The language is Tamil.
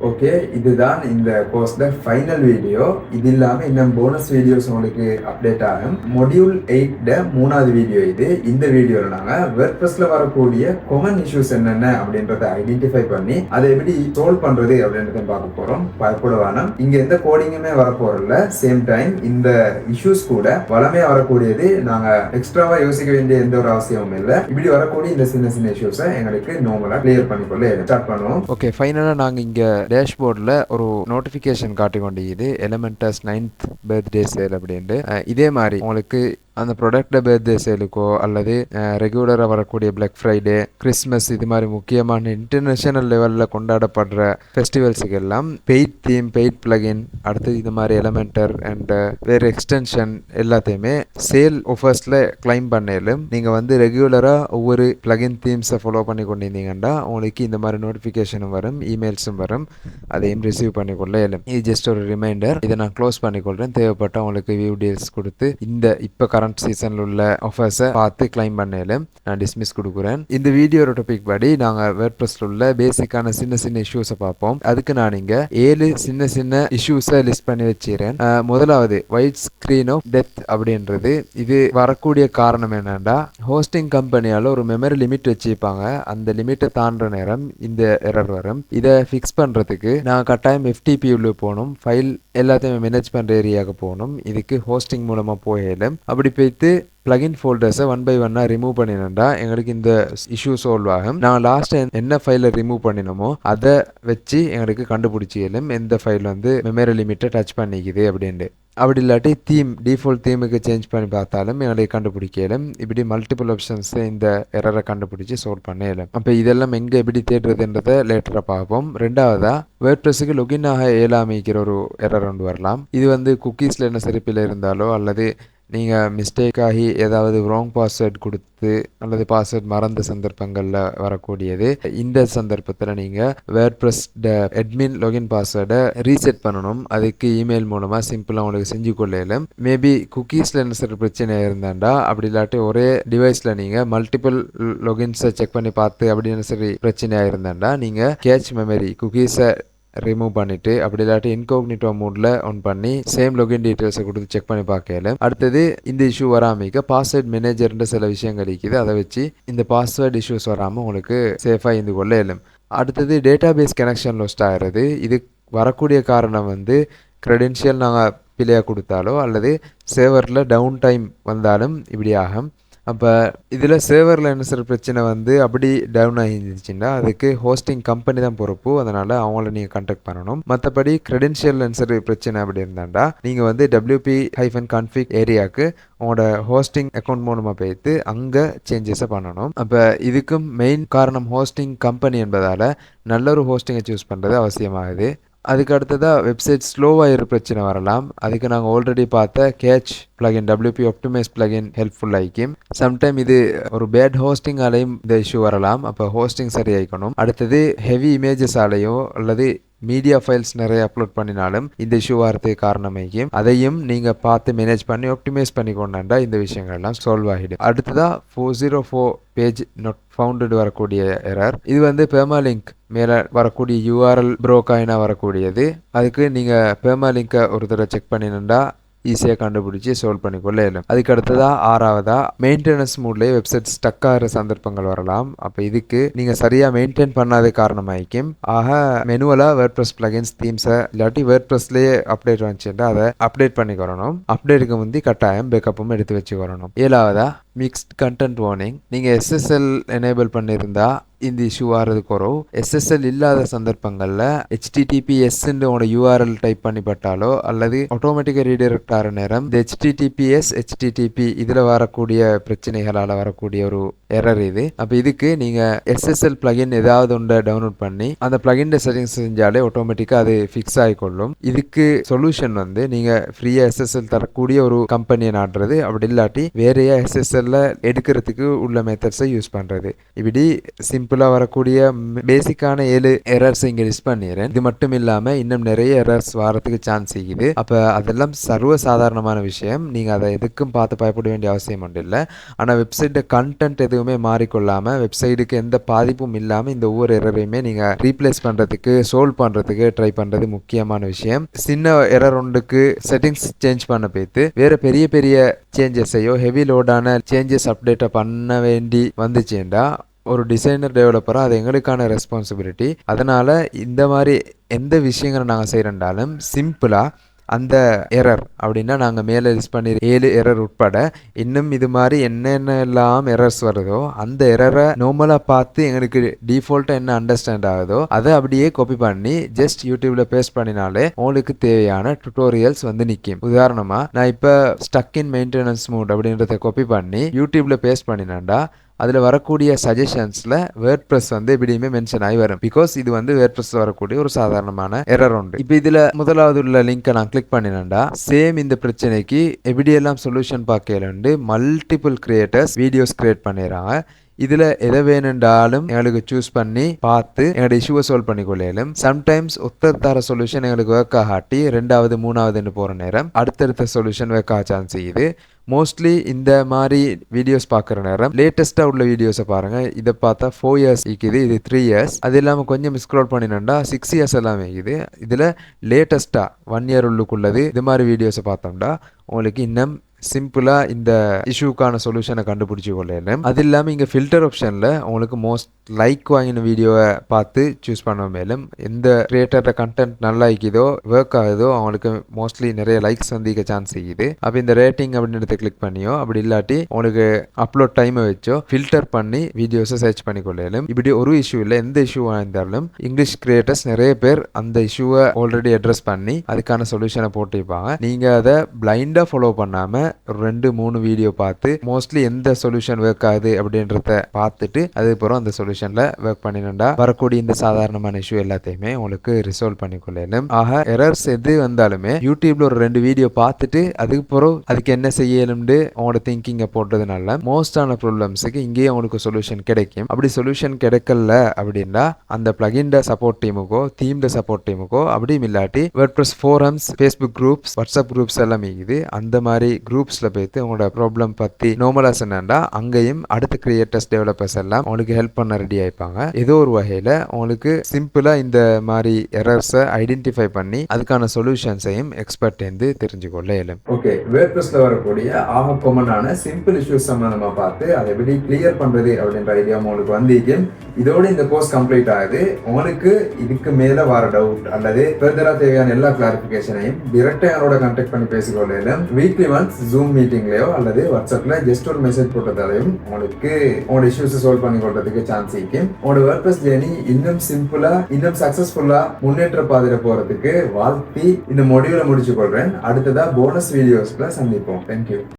ஓகே, இதுதான் இந்த கோர்ஸ்ல ஃபைனல் வீடியோ. இது இல்லாம இன்னும் போனஸ் வீடியோஸ் உங்களுக்கு அப்டேட் ஆகும். மொடியூல் 8 மூணாவது வீடியோ இது. இந்த வீடியோல நாங்க வேர்ட்பிரஸ்ல வரக்கூடிய காமன் இஷ்யூஸ் என்னென்ன அப்படின்றத ஐடென்டிஃபை பண்ணி அதை எப்படி சால்வ் பண்றது அப்படின்றத பார்க்க போறோம். பயப்பட வேணாம், இங்க எந்த கோடிங்குமே வரப்போறதில்ல. சேம் டைம் இந்த இஷ்யூஸ் கூட வளமையா வரக்கூடியது. நாங்க எக்ஸ்ட்ராவா யோசிக்க வேண்டிய எந்த ஒரு அவசியமும் இல்லை. இப்படி வரக்கூடிய இந்த சின்ன சின்ன இஷ்யூஸை எங்களுக்கு நார்மலா கிளியர் பண்ணிக்கொள்ள ஸ்டார்ட் பண்ணுவோம். ஓகே, ஃபைனலாக நாங்கள் இங்கே டேஷ்போர்டில் ஒரு நோட்டிஃபிகேஷன் காட்டி கொண்டிருக்குது, எலிமெண்டஸ் 9th பர்த்டே சேல் அப்படின்ட்டு. இதே மாதிரி உங்களுக்கு அந்த ப்ராடக்ட் பர்த்டே சேலுக்கோ அல்லது ரெகுலராக வரக்கூடிய பிளாக் ஃப்ரைடே, கிறிஸ்மஸ், இது மாதிரி முக்கியமான இன்டர்நேஷனல் லெவலில் கொண்டாடப்படுற ஃபெஸ்டிவல்ஸுக்கு எல்லாம் பெய்ட் தீம், பெய்ட் பிளகின், அடுத்து இது மாதிரி எலிமெண்டர் அண்ட் வேறு எக்ஸ்டென்ஷன் எல்லாத்தையுமே சேல் ஆஃபர்ஸில் கிளைம் பண்ணலும் நீங்கள் வந்து ரெகுலராக ஒவ்வொரு பிளகின் தீம்ஸை ஃபாலோ பண்ணி கொண்டிருந்தீங்கன்னா உங்களுக்கு இந்த மாதிரி நோட்டிஃபிகேஷனும் வரும், இமெயில்ஸும் வரும். அதையும் ரிசீவ் பண்ணிக்கொள்ள இயலும். இது ஜஸ்ட் ஒரு ரிமைண்டர். இதை நான் க்ளோஸ் பண்ணிக்கொள்கிறேன். தேவைப்பட்ட உங்களுக்கு வியூ டீல்ஸ் கொடுத்து இப்போ கரண்ட் சீசனில் உள்ள ஆஃபர்ஸை பார்த்து கிளைம் பண்ணலும் நான் டிஸ்மிஸ் கொடுக்குறேன். இந்த வீடியோட டாபிக் படி நாங்கள் வேர்ட்பிரஸ்ல உள்ள பேசிக்கான சின்ன சின்ன இஷ்யூஸை பார்ப்போம். அதுக்கு நான் இங்கே 7 சின்ன சின்ன இஷ்யூஸை லிஸ்ட் பண்ணி வச்சுக்கிறேன். முதலாவது ஒயிட் ஸ்கிரீன் ஆஃப் டெத் அப்படின்றது. இது வரக்கூடிய காரணம் என்னன்னா, ஹோஸ்டிங் கம்பெனியால் ஒரு மெமரி லிமிட் வச்சுப்பாங்க. அந்த லிமிட்டை தாண்டுற நேரம் இந்த எரர் வரும். இதை ஃபிக்ஸ் பண்ணுறதுக்கு நான் கட்டாயம் FTP உள்ள போகணும், ஃபைல் எல்லாத்தையுமே மேனேஜ் பண்ணுற ஏரியாவுக்கு போகணும். இதுக்கு ஹோஸ்டிங் மூலமாக போயிடும். அப்படி போய்த்து பிளகின் ஃபோல்டர்ஸை 1 by 1 ரிமூவ் பண்ணினோம்னா எங்களுக்கு இந்த இஷ்யூ சால்வ் ஆகும். நான் லாஸ்ட் என்ன ஃபைலை ரிமூவ் பண்ணினோமோ அதை வச்சு எங்களுக்கு கண்டுபிடிச்சிக்கலும் எந்த ஃபைல் வந்து மெமரி லிமிட்டை டச் பண்ணிக்குது அப்படின்ட்டு. அப்படி இல்லாட்டி டிஃபால்ட் தீமுக்கு சேஞ்ச் பண்ணி பார்த்தாலும் எங்களுக்கு கண்டுபிடிக்கலும். இப்படி மல்டிபிள் ஆப்ஷன்ஸை இந்த எரரை கண்டுபிடிச்சி சால்வ் பண்ணலும். அப்போ இதெல்லாம் எங்கே எப்படி தேடுறதுன்றதை லேட்டராக பார்ப்போம். ரெண்டாவதா வேர்ட்பிரஸ்ஸுக்கு லொகின் ஆக இயலாமைக்கிற ஒரு எரர் ஒன்று வரலாம். இது வந்து குக்கீஸில் என்ன சிறப்பில் இருந்தாலோ அல்லது நீங்கள் மிஸ்டேக் ஆகி ஏதாவது ராங் பாஸ்வேர்ட் கொடுத்து அல்லது பாஸ்வேர்ட் மறந்த சந்தர்ப்பங்களில் வரக்கூடியது. இந்த சந்தர்ப்பத்தில் நீங்கள் வேர்ட்பிரஸ் அட்மின் லாகின் பாஸ்வேர்டை ரீசெட் பண்ணணும். அதுக்கு இமெயில் மூலமாக சிம்பிளாக உங்களுக்கு செஞ்சு கொள்ளையிலும். மேபி குக்கீஸில் என்ன சில பிரச்சனை இருந்தாண்டா, அப்படி இல்லாட்டி ஒரே டிவைஸில் நீங்கள் மல்டிபிள் லாகின்ஸை செக் பண்ணி பார்த்து அப்படின்னு சரி பிரச்சனையாக இருந்தாண்டா நீங்கள் கேட்ச் மெமரி குக்கீஸை ரிமூவ் பண்ணிட்டு அப்படி இல்லாட்டி இன்கோக்னிட்டோ மோட்ல ஆன் பண்ணி சேம் லொகின் டீட்டெயில்ஸை கொடுத்து செக் பண்ணி பார்க்கல. அடுத்தது இந்த இஷ்யூ வராமிக்க பாஸ்வேர்ட் மேனேஜர்ன்ற சில விஷயங்கள் இருக்குது. அதை வச்சு இந்த பாஸ்வேர்ட் இஷ்யூஸ் வராமல் உங்களுக்கு சேஃபாக இருந்து கொள்ள இயலும். அடுத்தது டேட்டாபேஸ் கனெக்ஷன் லாஸ்ட் ஆகிறது. இது வரக்கூடிய காரணம் வந்து க்ரெடென்ஷியல் நாங்கள் பிள்ளையாக கொடுத்தாலோ அல்லது சேவரில் டவுன் டைம் வந்தாலும் இப்படி ஆகும். அப்போ இதில் சேவரில் என்ன சில பிரச்சனை வந்து அப்படி டவுன் ஆகிருந்துச்சுன்னா அதுக்கு ஹோஸ்டிங் கம்பெனி தான் பொறுப்பு. அதனால் அவங்கள நீங்கள் கான்டாக்ட் பண்ணணும். மற்றபடி க்ரெடென்ஷியல் சரி பிரச்சனை அப்படி இருந்தாண்டா நீங்கள் வந்து WP-config ஏரியாவுக்கு உங்களோட ஹோஸ்டிங் அக்கௌண்ட் மூலமாக போய்த்து அங்கே சேஞ்சஸை பண்ணணும். அப்போ இதுக்கும் மெயின் காரணம் ஹோஸ்டிங் கம்பெனி என்பதால் நல்ல ஒரு ஹோஸ்டிங்கை சூஸ் பண்ணுறது அவசியமாகுது. அதுக்கு அடுத்ததாக வெப்சைட் ஸ்லோவாக இருக்க பிரச்சனை வரலாம். அதுக்கு நாங்கள் ஆல்ரெடி பார்த்த catch plugin WP optimise plugin helpful ஆகிக்கும். சம்டைம் இது ஒரு பேட் ஹோஸ்டிங் ஆலையும் இந்த இஷ்யூ வரலாம். அப்போ ஹோஸ்டிங் சரியாயிக்கணும். அடுத்தது ஹெவி இமேஜஸ் ஆலையோ அல்லது மீடியா ஃபைல்ஸ் நிறைய அப்லோட் பண்ணினாலும் இந்த இஷ்யூ வரதுக்கு காரணமாகும். அதையும் நீங்கள் பார்த்து மேனேஜ் பண்ணி ஆப்டிமைஸ் பண்ணி கொண்டாண்டா இந்த விஷயங்கள்லாம் சால்வ் ஆகிடும். அடுத்ததாக 404 பேஜ் நாட் ஃபவுண்டட் வரக்கூடிய எரர். இது வந்து பெர்மாலிங்க் மேலே வரக்கூடிய URL ப்ரோக்காயினா வரக்கூடியது. அதுக்கு நீங்கள் பெர்மாலிங்கை ஒரு தடவை செக் பண்ணினா ஈஸியாக கண்டுபிடிச்சி சால்வ் பண்ணிக்கொள்ள இயலும். அதுக்கு அடுத்ததாக 6வதா மெயின்டெனன்ஸ் மூட்லேயே வெப்சைட் ஸ்டக் ஆகிற சந்தர்ப்பங்கள் வரலாம். அப்போ இதுக்கு நீங்கள் சரியாக மெயின்டைன் பண்ணாத காரணமாகிக்கும். ஆக மெனுவலாக வேர்ட்பிரஸ் பிளகின்ஸ் தீம்ஸை இல்லாட்டி வேர்ட்பிரஸ்லேயே அப்டேட் வந்துச்சுன்னா அதை அப்டேட் பண்ணிக்கிறணும். அப்டேட்டுக்கு முந்தி கட்டாயம் பேக்கப்பும் எடுத்து வச்சுக்கிறணும். 7வதா மிக்ஸ்ட் கண்டென்ட் வார்னிங். நீங்கள் SSL எனேபிள் பண்ணியிருந்தா இந்த இஷ்யூ ஆகிறதுக்கு வரும். SSL இல்லாத சந்தர்ப்பங்களில் HTTPS உங்களோட URL டைப் பண்ணிப்பட்டாலோ அல்லது ஆட்டோமேட்டிக்காக ரீடைரக்ட் ஆகிற நேரம் இந்த HTTPS HTTP இதில் வரக்கூடிய பிரச்சனைகளால் வரக்கூடிய ஒரு எரர் இது. அப்போ இதுக்கு நீங்கள் SSL பிளகின் ஏதாவது ஒன்றை டவுன்லோட் பண்ணி அந்த பிளகின் செட்டிங்ஸ் செஞ்சாலே ஆட்டோமேட்டிக்காக அது ஃபிக்ஸ் ஆகிக்கொள்ளும். இதுக்கு சொல்யூஷன் வந்து நீங்கள் ஃப்ரீயாக SSL தரக்கூடிய ஒரு கம்பெனியை நாடுறது. அப்படி இல்லாட்டி வேறையா SSL எக்ஸல்ல எடுக்கிறதுக்கு உள்ள மெத்தட்ஸை யூஸ் பண்ணுறது. இப்படி சிம்பிளாக வரக்கூடிய பேசிக்கான 7 எரர்ஸ் இங்கே லிஸ்ட் பண்ணிடுறேன். இது மட்டும் இல்லாமல் இன்னும் நிறைய எரர்ஸ் வரதுக்கு சான்ஸ் இருக்குது. அப்போ அதெல்லாம் சர்வ சாதாரணமான விஷயம். நீங்கள் அதை எதுக்கும் பார்த்து பயப்பட வேண்டிய அவசியம் ஒன்றும் இல்லை. ஆனால் வெப்சைட்டை கண்டென்ட் எதுவுமே மாறிக்கொள்ளாமல் வெப்சைட்டுக்கு எந்த பாதிப்பும் இல்லாமல் இந்த ஒவ்வொரு எரரையுமே நீங்கள் ரீப்ளேஸ் பண்ணுறதுக்கு சால்வ் பண்ணுறதுக்கு ட்ரை பண்ணுறது முக்கியமான விஷயம். சின்ன எரர் ஒன்றுக்கு செட்டிங்ஸ் சேஞ்ச் பண்ண போய்த்து வேறு பெரிய பெரிய சேஞ்சஸையோ ஹெவி லோடான சேஞ்சஸ் அப்டேட்டை பண்ண வேண்டி வந்துச்சுண்டா ஒரு டிசைனர் டெவலப்பராக அது எங்களுக்கான ரெஸ்பான்சிபிலிட்டி. அதனால் இந்த மாதிரி எந்த விஷயங்களை நாங்கள் செய்கிறண்டாலும் சிம்பிளாக அந்த எரர் அப்படின்னா நாங்கள் மேலே லிஸ்ட் பண்ணி 7 எரர் உட்பட இன்னும் இது மாதிரி என்னென்னலாம் எரர்ஸ் வருதோ அந்த எரரை நார்மலாக பார்த்து எங்களுக்கு டிஃபால்ட்டாக என்ன அண்டர்ஸ்டாண்ட் ஆகுதோ அதை அப்படியே காப்பி பண்ணி ஜஸ்ட் யூடியூப்ல பேஸ்ட் பண்ணினாலே உங்களுக்கு தேவையான டுட்டோரியல்ஸ் வந்து நிற்கும். உதாரணமாக நான் இப்போ ஸ்டக் இன் மெயின்டெனன்ஸ் மூட் அப்படின்றத காப்பி பண்ணி யூடியூப்ல பேஸ்ட் பண்ணினாண்டா அதில் வரக்கூடிய சஜஷன்ஸில் வேர்ட்ப்ரெஸ் வந்து எப்படியுமே மென்ஷன் ஆகி வரும். பிகாஸ் இது வந்து வேர்ட்ப்ரெஸ்ல வரக்கூடிய ஒரு சாதாரணமான எரர் உண்டு. இப்போ இதில் முதலாவது உள்ள லிங்கை நான் கிளிக் பண்ணினேன்டா சேம் இந்த பிரச்சனைக்கு எப்படியெல்லாம் சொல்யூஷன் பார்க்கலண்டு மல்டிபிள் கிரியேட்டர்ஸ் வீடியோஸ் கிரியேட் பண்ணிடுறாங்க. இதில் எதை வேணுண்டாலும் எங்களுக்கு சூஸ் பண்ணி பார்த்து எங்களோட இஷ்யூவை சால்வ் பண்ணி கொள்ளையிலும். சம்டைம்ஸ் ஒருத்தர் தர சொல்யூஷன் எங்களுக்கு ஒர்க் ஆகாட்டி 2வது 3வதுன்னு போகிற நேரம் அடுத்தடுத்த சொல்யூஷன் ஒர்க் ஆக சான்ஸ் செய்யுது. மோஸ்ட்லி இந்த மாதிரி வீடியோஸ் பார்க்குற நேரம் லேட்டஸ்ட்டாக உள்ள வீடியோஸை பாருங்கள். இதை பார்த்தா 4 இயர்ஸ் இருக்குது, இது 3 இயர்ஸ். அது இல்லாமல் கொஞ்சம் ஸ்க்ரோல் பண்ணினோம்னா 6 இயர்ஸ் எல்லாமே இருக்குது. இதில் லேட்டஸ்ட்டாக 1 இயர் உள்ளுக்குள்ளது இது மாதிரி வீடியோஸை பார்த்தோம்னா உங்களுக்கு இன்னும் சிம்பிளாக இந்த இஷ்யூக்கான சொல்யூஷனை கண்டுபிடிச்சி கொள்ளலாம். அது இல்லாமல் இங்கே ஃபில்டர் ஆப்ஷனில் உங்களுக்கு மோஸ்ட் லைக் வாங்கின வீடியோவை பார்த்து சூஸ் பண்ண மேலும் எந்த கிரியேட்டரோட கண்டென்ட் நல்லா இருக்குதோ ஒர்க் ஆகுதோ அவங்களுக்கு மோஸ்ட்லி நிறைய லைக்ஸ் வந்திக்க சான்ஸ் இருக்குது. அப்போ இந்த ரேட்டிங் அப்படின்றத கிளிக் பண்ணியோ அப்படி இல்லாட்டி உங்களுக்கு அப்லோட் டைமை வச்சோ ஃபில்டர் பண்ணி வீடியோஸை சர்ச் பண்ணி கொள்ளலாம். இப்படி ஒரு இஷ்யூ இல்லை, எந்த இஷ்யூவாக இருந்தாலும் இங்கிலீஷ் கிரியேட்டர்ஸ் நிறைய பேர் அந்த இஷ்யூவை ஆல்ரெடி அட்ரஸ் பண்ணி அதுக்கான சொல்யூஷனை போட்டிருப்பாங்க. நீங்கள் அதை பிளைண்டாக ஃபாலோ பண்ணாமல் 2-3 வீடியோ பார்த்து மோஸ்ட்லி எந்த சொல்யூஷன் ஒர்க் ஆகுது அப்படின்றத பார்த்துட்டு அதுக்கப்புறம் அந்த சொல்யூஷன்ல ஒர்க் பண்ணினா வரக்கூடிய இந்த சாதாரணமான இஷ்யூ எல்லாத்தையுமே உங்களுக்கு ரிசால்வ் பண்ணி கொள்ளலாம். ஆக எரர்ஸ் எது வந்தாலுமே யூடியூப்ல ஒரு 2 வீடியோ பார்த்துட்டு அதுக்கப்புறம் அதுக்கு என்ன செய்யணும்னு உங்களோட திங்கிங்கை போட்டதுனால மோஸ்டான ப்ராப்ளம்ஸுக்கு இங்கேயே உங்களுக்கு சொல்யூஷன் கிடைக்கும். அப்படி சொல்யூஷன் கிடைக்கல அப்படின்னா அந்த பிளகின் சப்போர்ட் டீமுக்கோ தீம் சப்போர்ட் டீமுக்கோ அப்படியும் இல்லாட்டி WordPress forums, Facebook groups, WhatsApp groups எல்லாமே இருக்குது. அந்த மாதிரி குரூப்ஸ்ல போய்த்து உங்களோட ப்ராப்ளம் பத்தி நார்மலா சொன்னா அங்கேயும் அடுத்த கிரியேட்டர்ஸ் டெவலப்பர்ஸ் எல்லாம் உங்களுக்கு ஹெல்ப் பண்ண ரெடி ஆயிப்பாங்க. ஏதோ ஒரு வகையில உங்களுக்கு சிம்பிளா இந்த மாதிரி எரர்ஸை ஐடென்டிஃபை பண்ணி அதுக்கான சொல்யூஷன்ஸையும் எக்ஸ்பர்ட் இருந்து தெரிஞ்சுக்கொள்ள இயலும். ஓகே, வேர்ட்பிரஸ்ல வரக்கூடிய ஆக காமனான சிம்பிள் இஷ்யூஸ் நம்ம பார்த்து அதை எப்படி கிளியர் பண்றது அப்படின்ற ஐடியா உங்களுக்கு வந்திருக்கு. இதோட இந்த கோர்ஸ் கம்ப்ளீட் ஆகுது. உங்களுக்கு இதுக்கு மேல வர டவுட் அல்லது ஃபர்தரா தேவையான எல்லா கிளாரிபிகேஷனையும் டைரக்டா என்னோட கான்டாக்ட் பண்ணி பேசிக்கொள்ளலாம். வீக்லி ஒன்ஸ் ஜூம் மீட்டிங்லயோ அல்லது வாட்ஸ்அப்ல ஜஸ்ட் ஒரு மெசேஜ் போட்டதாலையும் உங்களுக்கு உங்களோட இஷ்யூஸ் சால்வ் பண்ணி கொள்றதுக்கு சான்ஸ் இருக்கு. உங்களோட வேர்ட்பிரஸ் ஜேர்னி இன்னும் சிம்பிளா இன்னும் சக்சஸ்ஃபுல்லா முன்னேற்ற பாதையில போறதுக்கு வாழ்த்தி இந்த மொடியூலை முடிச்சு கொள்றேன். அடுத்ததா போனஸ் வீடியோஸ்ல சந்திப்போம். தேங்க்யூ.